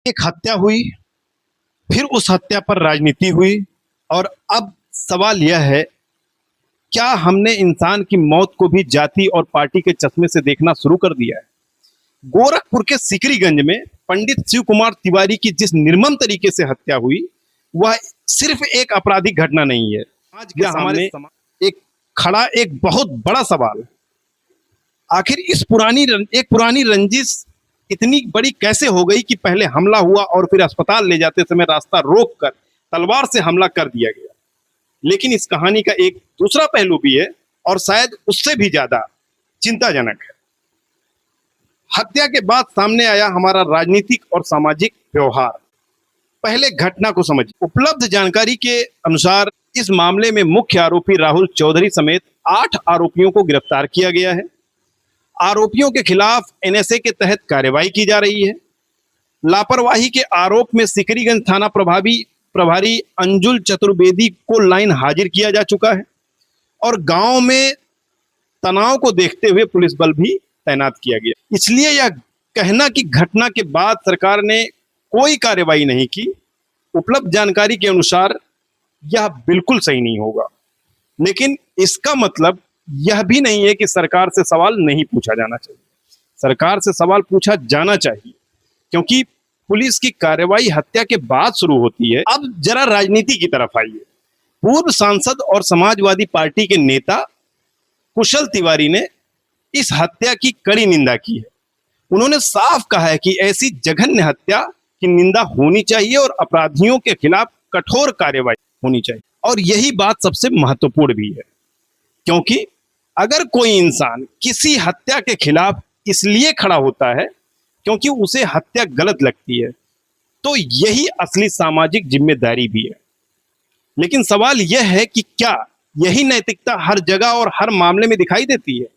एक हत्या हुई, फिर उस हत्या पर राजनीति हुई और अब सवाल यह है, क्या हमने इंसान की मौत को भी जाति और पार्टी के चश्मे से देखना शुरू कर दिया है? गोरखपुर के सिकरीगंज में पंडित शिव कुमार तिवारी की जिस निर्मम तरीके से हत्या हुई, वह सिर्फ एक आपराधिक घटना नहीं है। आज के सामने एक खड़ा एक बहुत बड़ा सवाल है। आखिर इस पुरानी रंजिश इतनी बड़ी कैसे हो गई कि पहले हमला हुआ और फिर अस्पताल ले जाते समय रास्ता रोककर तलवार से हमला कर दिया गया। लेकिन इस कहानी का एक दूसरा पहलू भी है और शायद उससे भी ज्यादा चिंताजनक है। हत्या के बाद सामने आया हमारा राजनीतिक और सामाजिक व्यवहार। पहले घटना को समझिए। उपलब्ध जानकारी के अनुसार इस मामले में मुख्य आरोपी राहुल चौधरी समेत 8 आरोपियों को गिरफ्तार किया गया है। आरोपियों के खिलाफ एनएसए के तहत कार्रवाई की जा रही है। लापरवाही के आरोप में सिकरीगंज थाना प्रभारी अंजुल चतुर्वेदी को लाइन हाजिर किया जा चुका है और गांव में तनाव को देखते हुए पुलिस बल भी तैनात किया गया। इसलिए यह कहना कि घटना के बाद सरकार ने कोई कार्रवाई नहीं की, उपलब्ध जानकारी के अनुसार यह बिल्कुल सही नहीं होगा। लेकिन इसका मतलब यह भी नहीं है कि सरकार से सवाल नहीं पूछा जाना चाहिए। सरकार से सवाल पूछा जाना चाहिए, क्योंकि पुलिस की कार्रवाई हत्या के बाद शुरू होती है। अब जरा राजनीति की तरफ आइए। पूर्व सांसद और समाजवादी पार्टी के नेता कुशल तिवारी ने इस हत्या की कड़ी निंदा की है। उन्होंने साफ कहा है कि ऐसी जघन्य हत्या की निंदा होनी चाहिए और अपराधियों के खिलाफ कठोर कार्रवाई होनी चाहिए। और यही बात सबसे महत्वपूर्ण भी है, क्योंकि अगर कोई इंसान किसी हत्या के खिलाफ इसलिए खड़ा होता है क्योंकि उसे हत्या गलत लगती है, तो यही असली सामाजिक जिम्मेदारी भी है। लेकिन सवाल यह है कि क्या यही नैतिकता हर जगह और हर मामले में दिखाई देती है?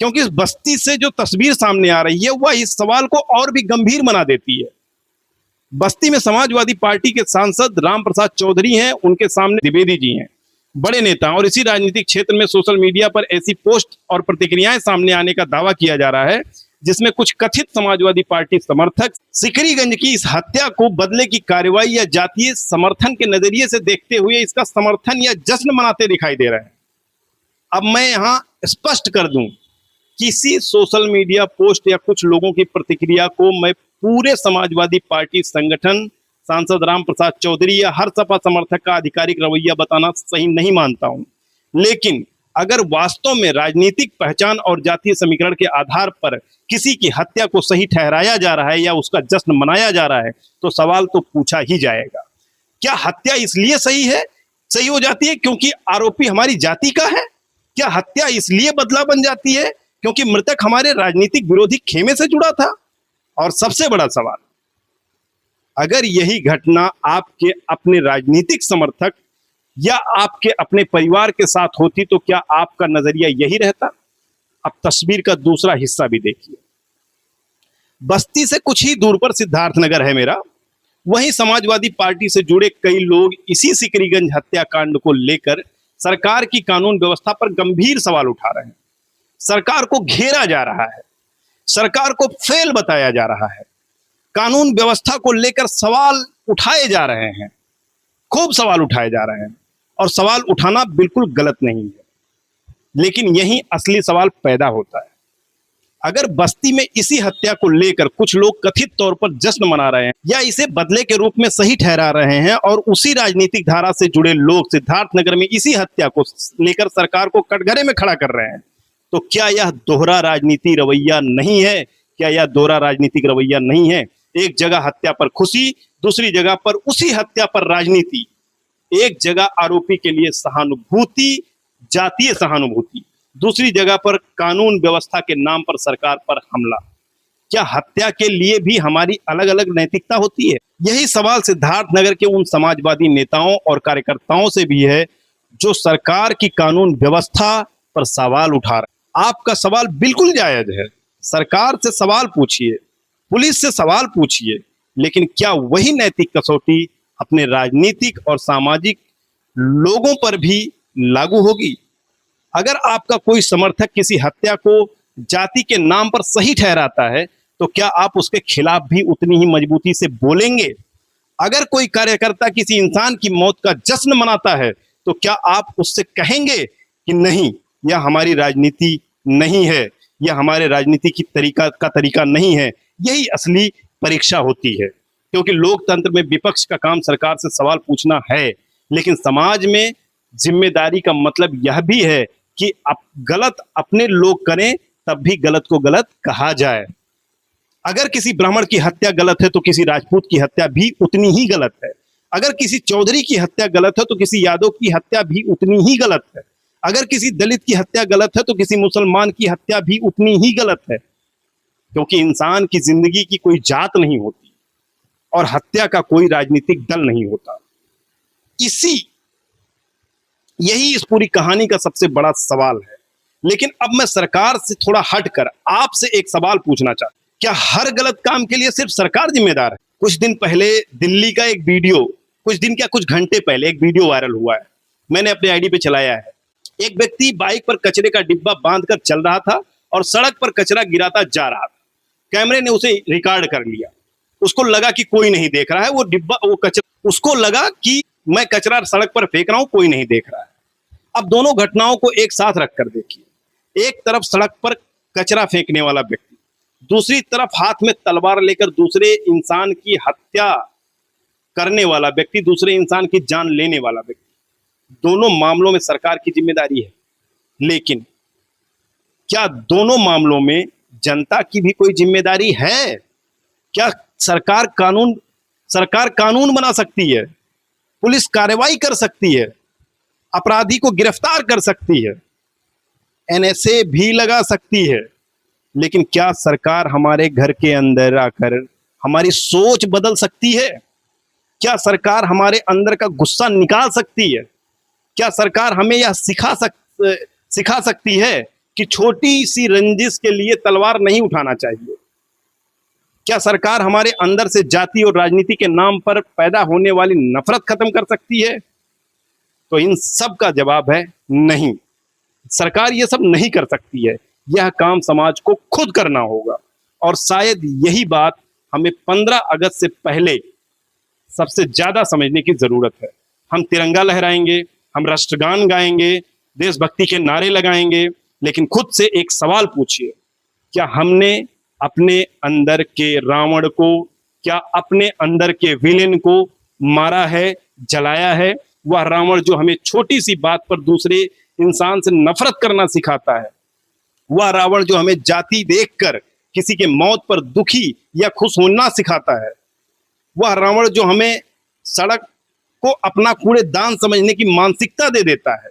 क्योंकि इस बस्ती से जो तस्वीर सामने आ रही है वह इस सवाल को और भी गंभीर बना देती है। बस्ती में समाजवादी पार्टी के सांसद राम प्रसाद चौधरी हैं, उनके सामने द्विवेदी जी हैं, बड़े नेता। और इसी राजनीतिक क्षेत्र में सोशल मीडिया पर ऐसी पोस्ट और प्रतिक्रियाएं सामने आने का दावा किया जा रहा है जिसमें कुछ कथित समाजवादी पार्टी समर्थक सिकरीगंज की इस हत्या को बदले की कार्रवाई या जातीय समर्थन के नजरिए से देखते हुए इसका समर्थन या जश्न मनाते दिखाई दे रहे हैं। अब मैं यहां स्पष्ट कर दूं, किसी सोशल मीडिया पोस्ट या कुछ लोगों की प्रतिक्रिया को मैं पूरे समाजवादी पार्टी संगठन, सांसद राम प्रसाद चौधरी या हर सपा समर्थक का आधिकारिक रवैया बताना सही नहीं मानता हूं। लेकिन अगर वास्तव में राजनीतिक पहचान और जातीय समीकरण के आधार पर किसी की हत्या को सही ठहराया जा रहा है या उसका जश्न मनाया जा रहा है, तो सवाल तो पूछा ही जाएगा। क्या हत्या इसलिए सही हो जाती है क्योंकि आरोपी हमारी जाति का है? क्या हत्या इसलिए बदला बन जाती है क्योंकि मृतक हमारे राजनीतिक विरोधी खेमे से जुड़ा था? और सबसे बड़ा सवाल, अगर यही घटना आपके अपने राजनीतिक समर्थक या आपके अपने परिवार के साथ होती तो क्या आपका नजरिया यही रहता? अब तस्वीर का दूसरा हिस्सा भी देखिए। बस्ती से कुछ ही दूर पर सिद्धार्थनगर है मेरा। वहीं समाजवादी पार्टी से जुड़े कई लोग इसी सिकरीगंज हत्याकांड को लेकर सरकार की कानून व्यवस्था पर गंभीर सवाल उठा रहे हैं। सरकार को घेरा जा रहा है, सरकार को फेल बताया जा रहा है, कानून व्यवस्था को लेकर सवाल उठाए जा रहे हैं, खूब सवाल उठाए जा रहे हैं। और सवाल उठाना बिल्कुल गलत नहीं है, लेकिन यही असली सवाल पैदा होता है। अगर बस्ती में इसी हत्या को लेकर कुछ लोग कथित तौर पर जश्न मना रहे हैं या इसे बदले के रूप में सही ठहरा रहे हैं और उसी राजनीतिक धारा से जुड़े लोग सिद्धार्थनगर में इसी हत्या को लेकर सरकार को कटघरे में खड़ा कर रहे हैं, तो क्या यह दोहरा राजनीति रवैया नहीं है? क्या यह दोहरा राजनीतिक रवैया नहीं है? एक जगह हत्या पर खुशी, दूसरी जगह पर उसी हत्या पर राजनीति। एक जगह आरोपी के लिए सहानुभूति, जातीय सहानुभूति, दूसरी जगह पर कानून व्यवस्था के नाम पर सरकार पर हमला। क्या हत्या के लिए भी हमारी अलग अलग नैतिकता होती है? यही सवाल सिद्धार्थनगर के उन समाजवादी नेताओं और कार्यकर्ताओं से भी है जो सरकार की कानून व्यवस्था पर सवाल उठा रहे हैं। आपका सवाल बिल्कुल जायज है, सरकार से सवाल पूछिए, पुलिस से सवाल पूछिए, लेकिन क्या वही नैतिक कसौटी अपने राजनीतिक और सामाजिक लोगों पर भी लागू होगी? अगर आपका कोई समर्थक किसी हत्या को जाति के नाम पर सही ठहराता है तो क्या आप उसके खिलाफ भी उतनी ही मजबूती से बोलेंगे? अगर कोई कार्यकर्ता किसी इंसान की मौत का जश्न मनाता है तो क्या आप उससे कहेंगे कि नहीं, यह हमारी राजनीति नहीं है, यह हमारे राजनीति की तरीका नहीं है? यही असली परीक्षा होती है, क्योंकि लोकतंत्र में विपक्ष का काम सरकार से सवाल पूछना है, लेकिन समाज में जिम्मेदारी का मतलब यह भी है कि गलत अपने लोग करें तब भी गलत को गलत कहा जाए। अगर किसी ब्राह्मण की हत्या गलत है तो किसी राजपूत की हत्या भी उतनी ही गलत है। अगर किसी चौधरी की हत्या गलत है तो किसी यादव की हत्या भी उतनी ही गलत है। अगर किसी दलित की हत्या गलत है तो किसी मुसलमान की हत्या भी उतनी ही गलत है, क्योंकि इंसान की जिंदगी की कोई जात नहीं होती और हत्या का कोई राजनीतिक दल नहीं होता। यही इस पूरी कहानी का सबसे बड़ा सवाल है। लेकिन अब मैं सरकार से थोड़ा हटकर आपसे एक सवाल पूछना चाहता हूं, क्या हर गलत काम के लिए सिर्फ सरकार जिम्मेदार है? कुछ दिन पहले दिल्ली का एक वीडियो, कुछ घंटे पहले एक वीडियो वायरल हुआ है, मैंने अपने आईडी पे चलाया है। एक व्यक्ति बाइक पर कचरे का डिब्बा बांधकर चल रहा था और सड़क पर कचरा गिराता जा रहा था। कैमरे ने उसे रिकॉर्ड कर लिया। उसको लगा कि कोई नहीं देख रहा है, वो कचरा, उसको लगा कि मैं कचरा सड़क पर फेंक रहा हूं, कोई नहीं देख रहा है। अब दोनों घटनाओं को एक साथ रखकर देखिए। एक तरफ सड़क पर कचरा फेंकने वाला व्यक्ति, दूसरी तरफ हाथ में तलवार लेकर दूसरे इंसान की हत्या करने वाला व्यक्ति, दूसरे इंसान की जान लेने वाला व्यक्ति। दोनों मामलों में सरकार की जिम्मेदारी है, लेकिन क्या दोनों मामलों में जनता की भी कोई जिम्मेदारी है? क्या सरकार कानून बना सकती है, पुलिस कार्रवाई कर सकती है, अपराधी को गिरफ्तार कर सकती है, एनएसए भी लगा सकती है, लेकिन क्या सरकार हमारे घर के अंदर आकर हमारी सोच बदल सकती है? क्या सरकार हमारे अंदर का गुस्सा निकाल सकती है? क्या सरकार हमें यह सिखा सकती है कि छोटी सी रंजिश के लिए तलवार नहीं उठाना चाहिए? क्या सरकार हमारे अंदर से जाति और राजनीति के नाम पर पैदा होने वाली नफरत खत्म कर सकती है? तो इन सब का जवाब है नहीं। सरकार ये सब नहीं कर सकती है। यह काम समाज को खुद करना होगा, और शायद यही बात हमें 15 अगस्त से पहले सबसे ज्यादा समझने की जरूरत है। हम तिरंगा लहराएंगे, हम राष्ट्रगान गाएंगे, देशभक्ति के नारे लगाएंगे, लेकिन खुद से एक सवाल पूछिए, क्या हमने अपने अंदर के रावण को, क्या अपने अंदर के विलेन को मारा है, जलाया है? वह रावण जो हमें छोटी सी बात पर दूसरे इंसान से नफरत करना सिखाता है, वह रावण जो हमें जाति देखकर किसी के मौत पर दुखी या खुश होना सिखाता है, वह रावण जो हमें सड़क को अपना कूड़ेदान समझने की मानसिकता दे देता है,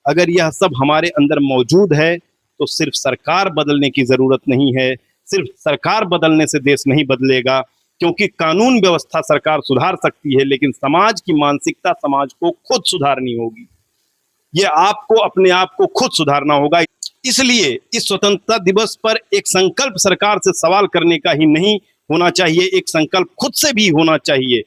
अगर यह सब हमारे अंदर मौजूद है तो सिर्फ सरकार बदलने की जरूरत नहीं है। सिर्फ सरकार बदलने से देश नहीं बदलेगा, क्योंकि कानून व्यवस्था सरकार सुधार सकती है, लेकिन समाज की मानसिकता समाज को खुद सुधारनी होगी। यह आपको अपने आप को खुद सुधारना होगा। इसलिए इस स्वतंत्रता दिवस पर एक संकल्प सरकार से सवाल करने का ही नहीं होना चाहिए, एक संकल्प खुद से भी होना चाहिए।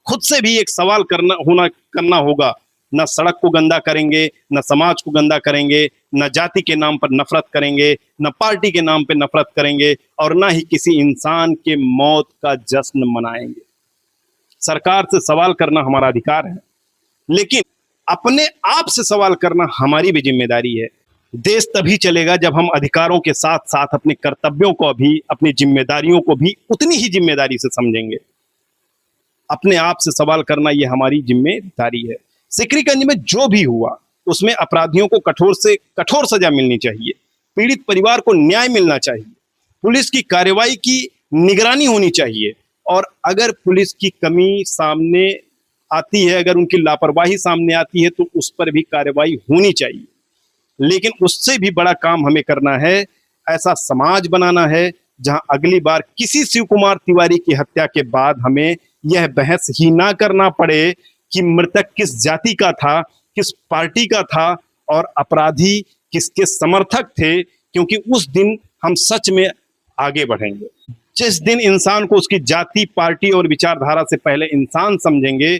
खुद से भी एक सवाल करना होगा। न सड़क को गंदा करेंगे, न समाज को गंदा करेंगे, न जाति के नाम पर नफरत करेंगे, न पार्टी के नाम पर नफरत करेंगे, और न ही किसी इंसान के मौत का जश्न मनाएंगे। सरकार से सवाल करना हमारा अधिकार है, लेकिन अपने आप से सवाल करना हमारी भी जिम्मेदारी है। देश तभी चलेगा जब हम अधिकारों के साथ साथ अपने कर्तव्यों को भी, अपनी जिम्मेदारियों को भी उतनी ही जिम्मेदारी से समझेंगे। अपने आप से सवाल करना यह हमारी जिम्मेदारी है। सिकरीगंज में जो भी हुआ उसमें अपराधियों को कठोर से कठोर सजा मिलनी चाहिए, पीड़ित परिवार को न्याय मिलना चाहिए, पुलिस की कार्रवाई की निगरानी होनी चाहिए, और अगर पुलिस की कमी सामने आती है, अगर उनकी लापरवाही सामने आती है तो उस पर भी कार्रवाई होनी चाहिए। लेकिन उससे भी बड़ा काम हमें करना है, ऐसा समाज बनाना है जहां अगली बार किसी शिव कुमार तिवारी की हत्या के बाद हमें यह बहस ही ना करना पड़े कि मृतक किस जाति का था, किस पार्टी का था और अपराधी किसके समर्थक थे, क्योंकि उस दिन हम सच में आगे बढ़ेंगे। जिस दिन इंसान को उसकी जाति, पार्टी और विचारधारा से पहले इंसान समझेंगे,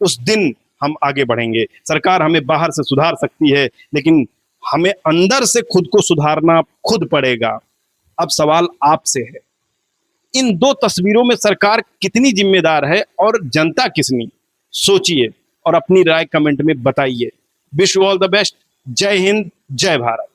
उस दिन हम आगे बढ़ेंगे। सरकार हमें बाहर से सुधार सकती है, लेकिन हमें अंदर से खुद को सुधारना खुद पड़ेगा। अब सवाल आपसे है इन दो तस्वीरों में सरकार कितनी जिम्मेदार है और जनता कितनी? सोचिए और अपनी राय कमेंट में बताइए। Wish you all the best. जय हिंद, जय भारत।